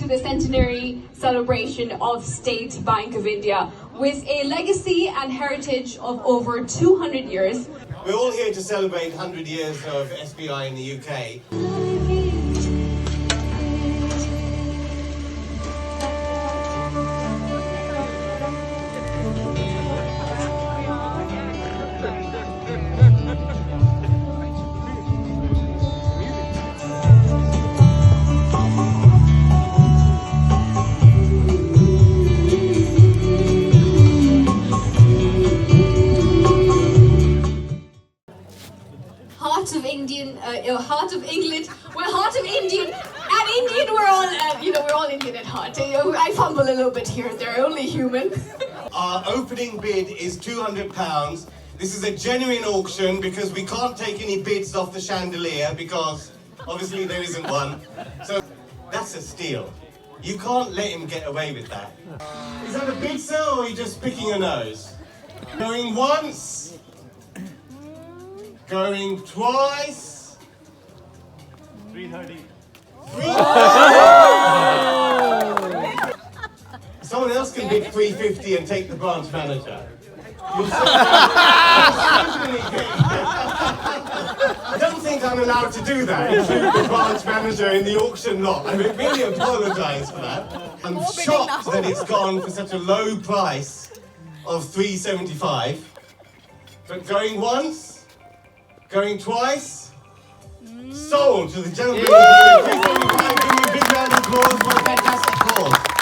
to the centenary celebration of State Bank of India. With a legacy and heritage of over 200 years. We're all here to celebrate 100 years of SBI in the UK. Heart of England. We're heart of Indian. And Indian, we're all Indian at heart. I fumble a little bit here and there, only human. Our opening bid is £200. This is a genuine auction because we can't take any bids off the chandelier because obviously there isn't one. So that's a steal. You can't let him get away with that. Is that a bid, sir, or are you just picking your nose? Going once. Going twice. 330. Someone else can bid 350 and take the branch manager. I don't think I'm allowed to do that, include the branch manager in the auction lot. I really apologise for that. I'm shocked that it's gone for such a low price of £375. But going once, going twice, sold to the gentleman. Give me a big round of applause for a fantastic cause.